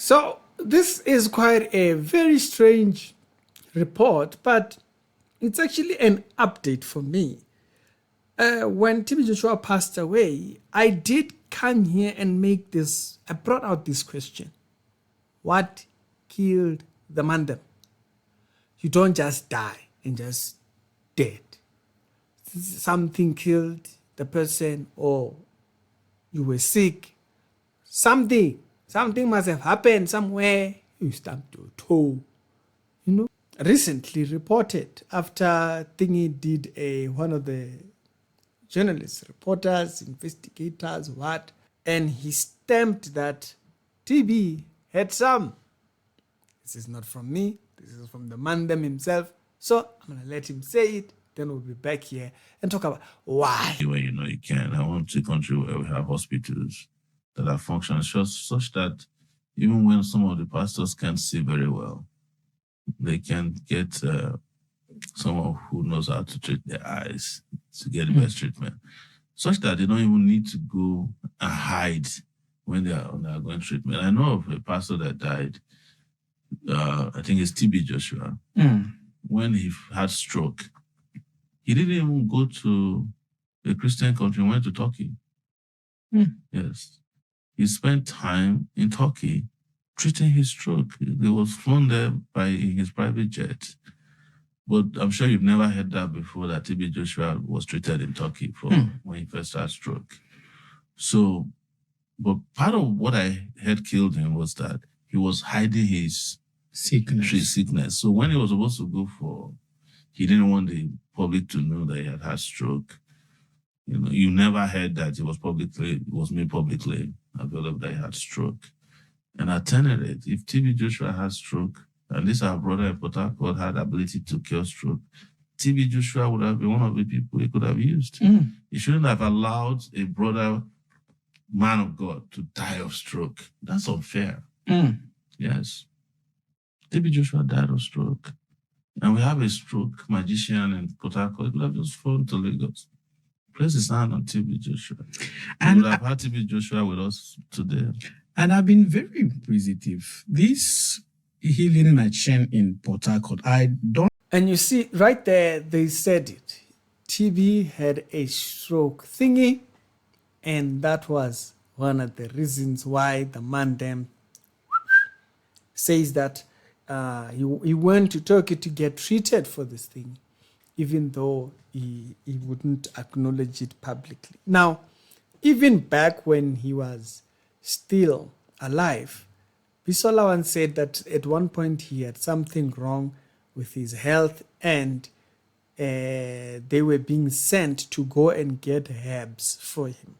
So this is quite a very strange report, but it's actually an update for me. When TB Joshua passed away, I did come here and I brought out this question. What killed the mandem? You don't just die and just dead. Something killed the person, or you were sick. Something must have happened somewhere. You stumped your toe. Recently reported after Thingy did one of the journalists, reporters, investigators, and he stamped that TB had some. This is not from me. This is from the mandem himself. So I'm going to let him say it. Then we'll be back here and talk about why. Where you can. I want a country where we have hospitals that are functioning such that even when some of the pastors can't see very well, they can get someone who knows how to treat their eyes to get the best treatment, such that they don't even need to go and hide when they are undergoing treatment. I know of a pastor that died, I think it's TB Joshua, when he had stroke. He didn't even go to a Christian country, he went to Turkey. Yes. He spent time in Turkey treating his stroke. He was flown there by his private jet. But I'm sure you've never heard that before, that TB Joshua was treated in Turkey for when he first had stroke. So, but part of what I heard killed him was that he was hiding his sickness. So when he was supposed to go he didn't want the public to know that he had stroke. You never heard that it was made publicly available that he had stroke. And at any rate, if TB Joshua had stroke, and this our brother in Port Harcourt had ability to cure stroke, TB Joshua would have been one of the people he could have used. He shouldn't have allowed a brother, man of God, to die of stroke. That's unfair. Yes. TB Joshua died of stroke. And we have a stroke magician in Port Harcourt. He could have just flown to Lagos. Place his hand on TB Joshua. We would have had TB Joshua with us today. And I've been very inquisitive. This healing machine in Port Harcourt, And you see, right there, they said it. TB had a stroke thingy, and that was one of the reasons why the mandem says that he went to Turkey to get treated for this thing, even though he wouldn't acknowledge it publicly. Now, even back when he was still alive, Bisola once said that at one point he had something wrong with his health, and they were being sent to go and get herbs for him.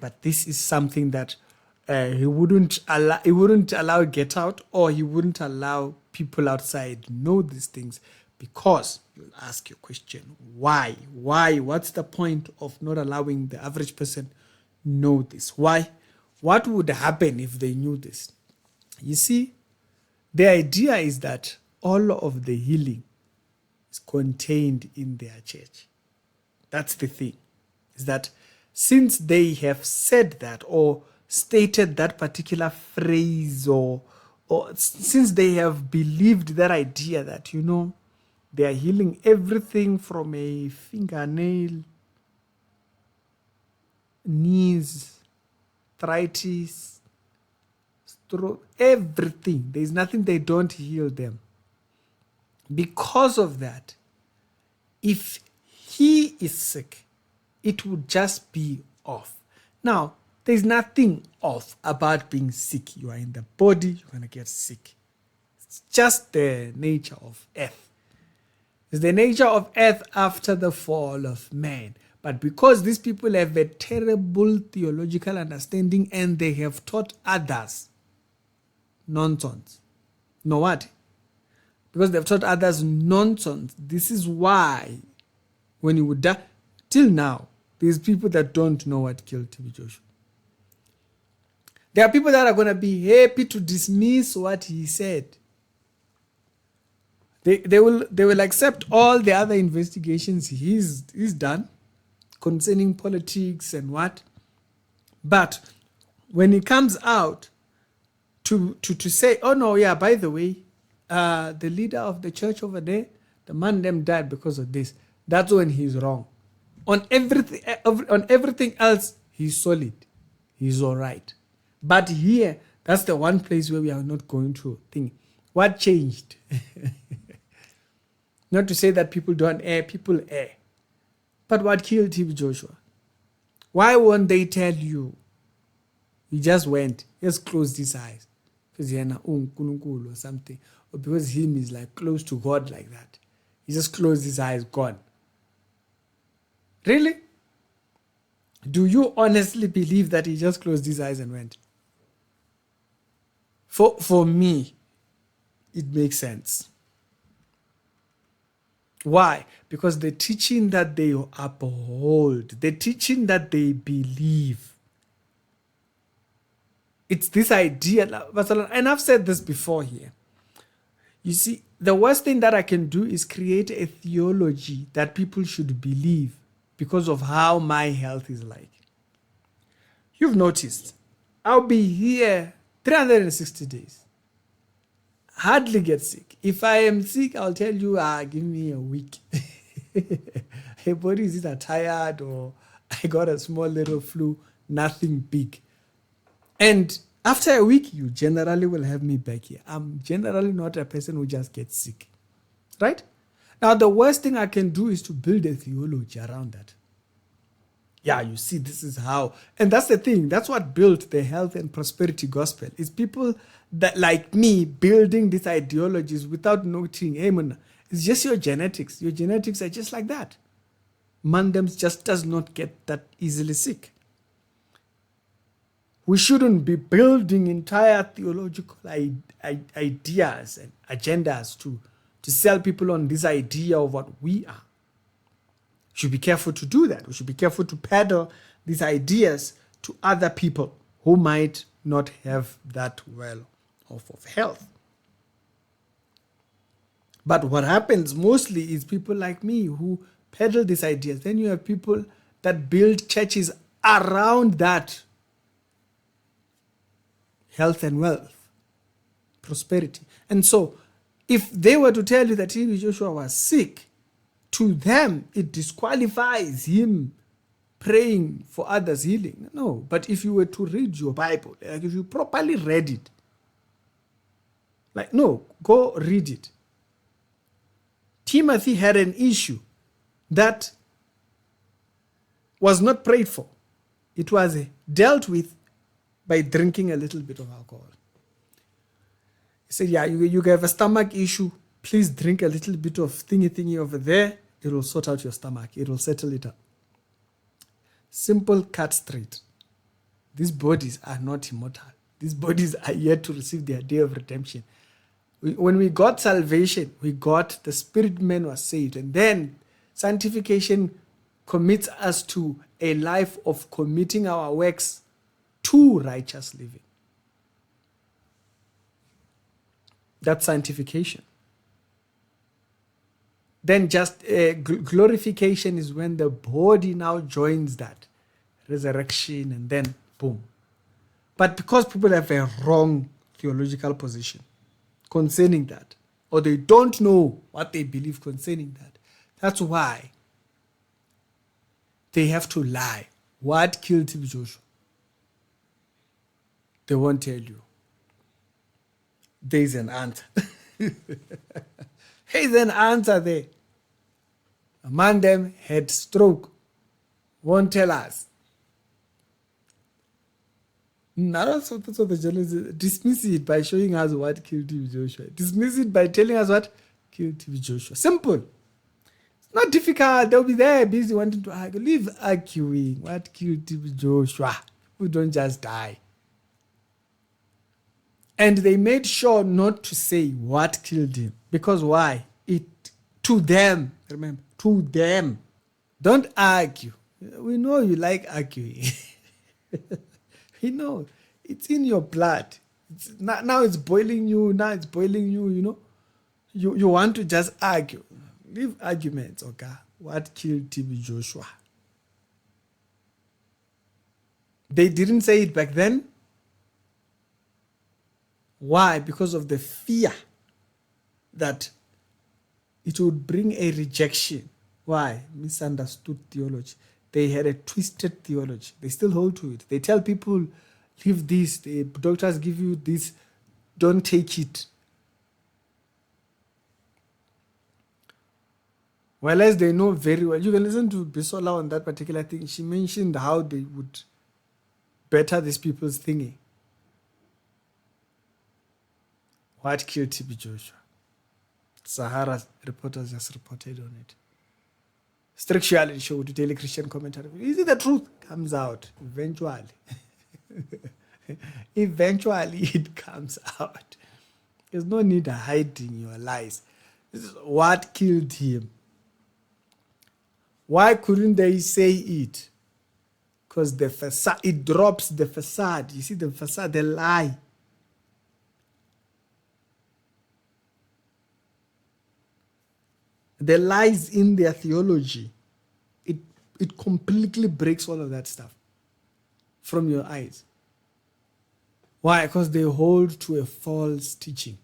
But this is something that he wouldn't allow get out, or he wouldn't allow people outside know these things, because you'll ask your question, why? What's the point of not allowing the average person know this? Why? What would happen if they knew this? You see, the idea is that all of the healing is contained in their church. That's the thing, is that since they have said that or stated that particular phrase, or since they have believed that idea that, they are healing everything from a fingernail, knees, arthritis, stroke, everything. There's nothing they don't heal them. Because of that, if he is sick, it would just be off. Now, there's nothing off about being sick. You are in the body, you're going to get sick. It's just the nature of earth. It's the nature of earth after the fall of man. But because these people have a terrible theological understanding and they have taught others nonsense. Know what? Because they've taught others nonsense. This is why when you would die, till now, there's people that don't know what killed TB Joshua. There are people that are going to be happy to dismiss what he said. They will accept all the other investigations he's done concerning politics and what. But when he comes out to say, oh no, yeah, by the way, the leader of the church over there, the man them died because of this. That's when he's wrong. On everything else, he's solid. He's all right. But here, that's the one place where we are not going to think. What changed? Not to say that people don't err, people err. But what killed TB Joshua? Why won't they tell you? He just went, just closed his eyes. Because he had or something. Or because him is like close to God like that. He just closed his eyes, gone. Really? Do you honestly believe that he just closed his eyes and went? For me, it makes sense. Why? Because the teaching that they uphold, the teaching that they believe, it's this idea, and I've said this before here. You see, the worst thing that I can do is create a theology that people should believe because of how my health is like. You've noticed, I'll be here 360 days. Hardly get sick. If I am sick, I'll tell you, give me a week. Your body is either tired or I got a small little flu, nothing big. And after a week, you generally will have me back here. I'm generally not a person who just gets sick. Right? Now, the worst thing I can do is to build a theology around that. Yeah, you see, this is how. And that's the thing. That's what built the health and prosperity gospel. It's people that, like me, building these ideologies without noting, hey, man, it's just your genetics. Your genetics are just like that. Mandem just does not get that easily sick. We shouldn't be building entire theological ideas and agendas to sell people on this idea of what we are. We should be careful to do that. We should be careful to peddle these ideas to other people who might not have that well of health. But what happens mostly is people like me who peddle these ideas. Then you have people that build churches around that health and wealth, prosperity. And so, if they were to tell you that TB Joshua was sick, to them, it disqualifies him praying for others' healing. No, but if you were to read your Bible, like if you properly read it, go read it. Timothy had an issue that was not prayed for. It was dealt with by drinking a little bit of alcohol. He said, yeah, you have a stomach issue. Please drink a little bit of thingy over there. It will sort out your stomach. It will settle it up. Simple, cut straight. These bodies are not immortal. These bodies are yet to receive their day of redemption. When we got salvation, we got the spirit man was saved. And then sanctification commits us to a life of committing our works to righteous living. That's sanctification. Then just glorification is when the body now joins that resurrection and then boom. But because people have a wrong theological position concerning that, or they don't know what they believe concerning that, that's why they have to lie. What killed TB Joshua? They won't tell you. There's an answer. There's an answer there. A man them had stroke. Won't tell us. That's what the journalists dismiss it by showing us what killed TB Joshua. Dismiss it by telling us what killed TB Joshua. Simple. It's not difficult. They'll be there busy wanting to argue. Leave arguing. What killed TB Joshua? We don't just die. And they made sure not to say what killed him. Because why? To them, remember, to them. Don't argue. We know you like arguing. We know. It's in your blood. Now it's boiling you. Now it's boiling you, you know. You want to just argue. Leave arguments, okay? What killed TB Joshua? They didn't say it back then. Why? Because of the fear that it would bring a rejection. Why? Misunderstood theology. They had a twisted theology. They still hold to it. They tell people, leave this. The doctors give you this. Don't take it. Whereas they know very well. You can listen to Bisola on that particular thing. She mentioned how they would better these people's thingy. What killed TB Joshua? Sahara reporters just reported on it. Structurally showed Daily Christian Commentary. Is it the truth? Comes out eventually. Eventually it comes out. There's no need of hiding your lies. This is what killed him. Why couldn't they say it? Because the facade, it drops the facade. You see the facade, the lie. The lies in their theology, it completely breaks all of that stuff from your eyes. Why? Because they hold to a false teaching.